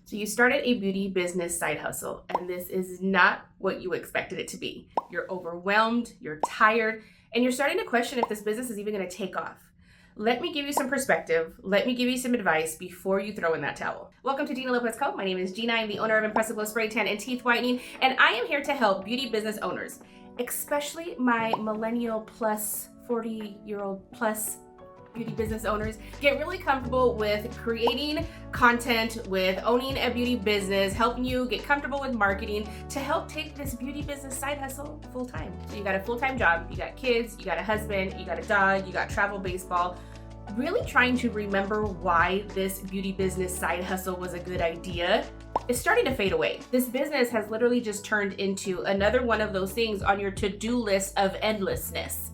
So you started a beauty business side hustle, and this is not what you expected it to be. You're overwhelmed, you're tired, and you're starting to question if this business is even going to take off. Let me give you some perspective. Let me give you some advice before you throw in that towel. Welcome to Gina Lopez Co. My name is Gina. I'm the owner of Impressive Glow Spray Tan and Teeth Whitening, and I am here to help beauty business owners, especially my millennial plus 40-year-old plus beauty business owners, get really comfortable with creating content, with owning a beauty business, helping you get comfortable with marketing to help take this beauty business side hustle full time. So you got a full-time job, you got kids, you got a husband, you got a dog, you got travel baseball, really trying to remember why this beauty business side hustle was a good idea is starting to fade away. This business has literally just turned into another one of those things on your to-do list of endlessness.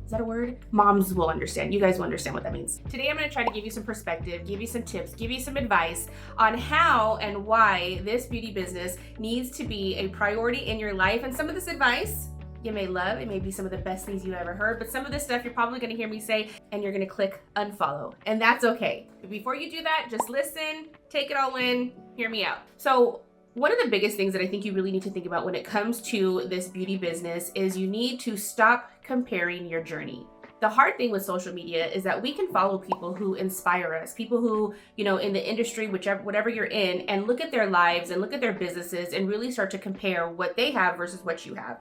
Is that a word? Moms will understand. You guys will understand what that means. Today, I'm going to try to give you some perspective, give you some tips, give you some advice on how and why this beauty business needs to be a priority in your life. And some of this advice you may love. It may be some of the best things you've ever heard, but some of this stuff you're probably going to hear me say and you're going to click unfollow. And that's okay. But before you do that, just listen, take it all in, hear me out. So one of the biggest things that I think you really need to think about when it comes to this beauty business is you need to stop comparing your journey. The hard thing with social media is that we can follow people who inspire us, people who, in the industry, whatever you're in, and look at their lives and look at their businesses and really start to compare what they have versus what you have.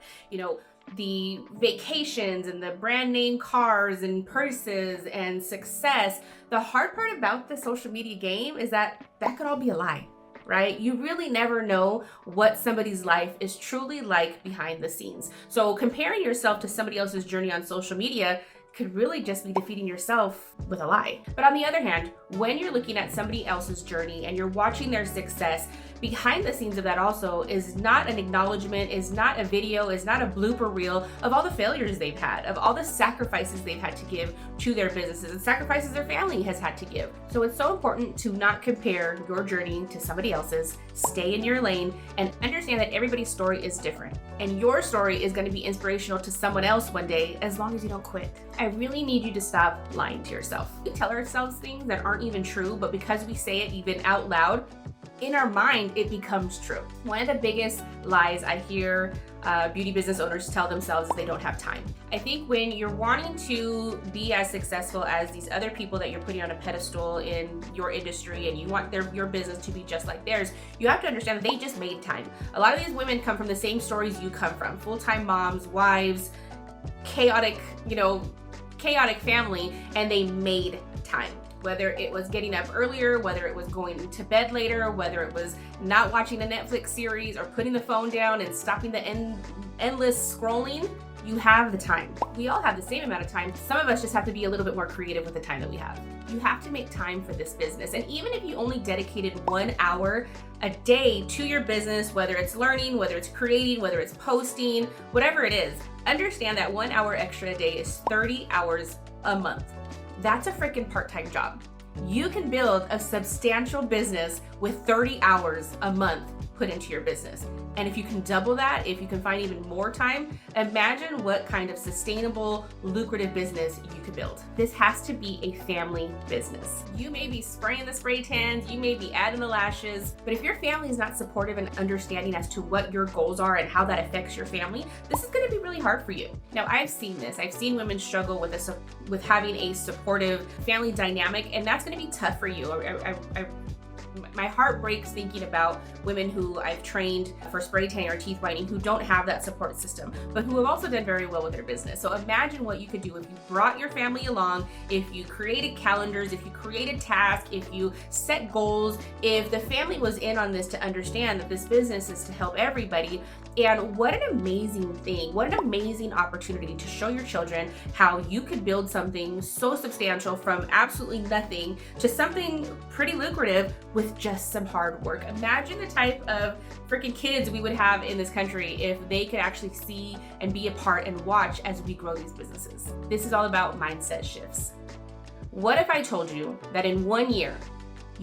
The vacations and the brand name cars and purses and success. The hard part about the social media game is that could all be a lie. Right? You really never know what somebody's life is truly like behind the scenes. So comparing yourself to somebody else's journey on social media could really just be defeating yourself with a lie. But on the other hand, when you're looking at somebody else's journey and you're watching their success, behind the scenes of that also is not an acknowledgement, is not a video, is not a blooper reel of all the failures they've had, of all the sacrifices they've had to give to their businesses and sacrifices their family has had to give. So it's so important to not compare your journey to somebody else's, stay in your lane, and understand that everybody's story is different. And your story is going to be inspirational to someone else one day, as long as you don't quit. I really need you to stop lying to yourself. We tell ourselves things that aren't even true, but because we say it even out loud, in our mind, it becomes true. One of the biggest lies I hear beauty business owners tell themselves is they don't have time. I think when you're wanting to be as successful as these other people that you're putting on a pedestal in your industry and you want your business to be just like theirs, you have to understand that they just made time. A lot of these women come from the same stories you come from. Full-time moms, wives, chaotic family, and they made time. Whether it was getting up earlier, whether it was going to bed later, whether it was not watching a Netflix series or putting the phone down and stopping the endless scrolling, you have the time. We all have the same amount of time. Some of us just have to be a little bit more creative with the time that we have. You have to make time for this business. And even if you only dedicated 1 hour a day to your business, whether it's learning, whether it's creating, whether it's posting, whatever it is, understand that 1 hour extra a day is 30 hours a month. That's a freaking part-time job. You can build a substantial business with 30 hours a month put into your business. And if you can double that, if you can find even more time, imagine what kind of sustainable, lucrative business you could build. This has to be a family business. You may be spraying the spray tans, you may be adding the lashes, but if your family is not supportive and understanding as to what your goals are and how that affects your family, this is going to be really hard for you. Now, I've seen this. I've seen women struggle with having a supportive family dynamic, and that's going to be tough for you. My heart breaks thinking about women who I've trained for spray tanning or teeth whitening who don't have that support system, but who have also done very well with their business. So imagine what you could do if you brought your family along, if you created calendars, if you created tasks, if you set goals, if the family was in on this to understand that this business is to help everybody. And what an amazing thing, what an amazing opportunity to show your children how you could build something so substantial from absolutely nothing to something pretty lucrative with just some hard work. Imagine the type of freaking kids we would have in this country if they could actually see and be a part and watch as we grow these businesses. This is all about mindset shifts. What if I told you that in 1 year,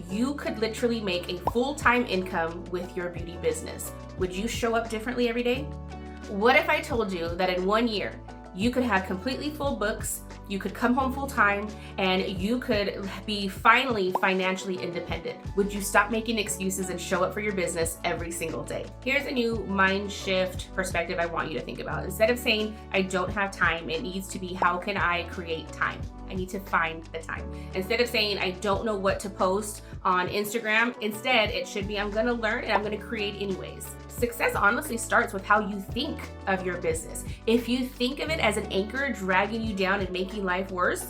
you could literally make a full-time income with your beauty business? Would you show up differently every day? What if I told you that in 1 year, You could have completely full books, you could come home full time, and you could be finally financially independent. Would you stop making excuses and show up for your business every single day? Here's a new mind shift perspective I want you to think about. Instead of saying, I don't have time, it needs to be, how can I create time? I need to find the time. Instead of saying, I don't know what to post on Instagram, instead it should be, I'm gonna learn and I'm gonna create anyways. Success honestly starts with how you think of your business. If you think of it as an anchor dragging you down and making life worse,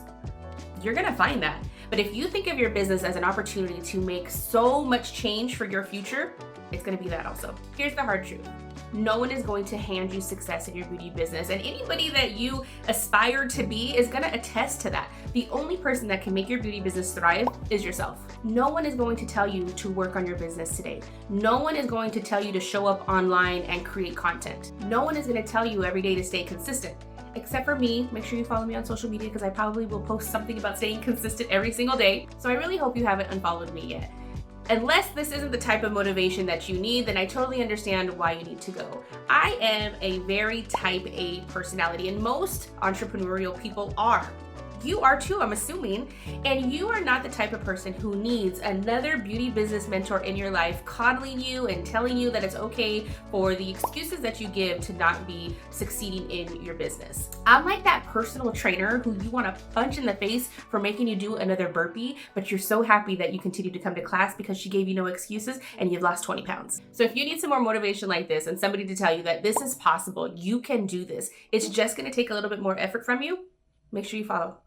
you're gonna find that. But if you think of your business as an opportunity to make so much change for your future, it's gonna be that also. Here's the hard truth. No one is going to hand you success in your beauty business, and anybody that you aspire to be is gonna attest to that. The only person that can make your beauty business thrive is yourself. No one is going to tell you to work on your business today. No one is going to tell you to show up online and create content. No one is gonna tell you every day to stay consistent. Except for me. Make sure you follow me on social media because I probably will post something about staying consistent every single day. So I really hope you haven't unfollowed me yet. Unless this isn't the type of motivation that you need, then I totally understand why you need to go. I am a very type A personality, and most entrepreneurial people are. You are too, I'm assuming, and you are not the type of person who needs another beauty business mentor in your life coddling you and telling you that it's okay for the excuses that you give to not be succeeding in your business. I'm like that personal trainer who you want to punch in the face for making you do another burpee, but you're so happy that you continue to come to class because she gave you no excuses and you've lost 20 pounds. So if you need some more motivation like this and somebody to tell you that this is possible, you can do this, it's just going to take a little bit more effort from you, make sure you follow.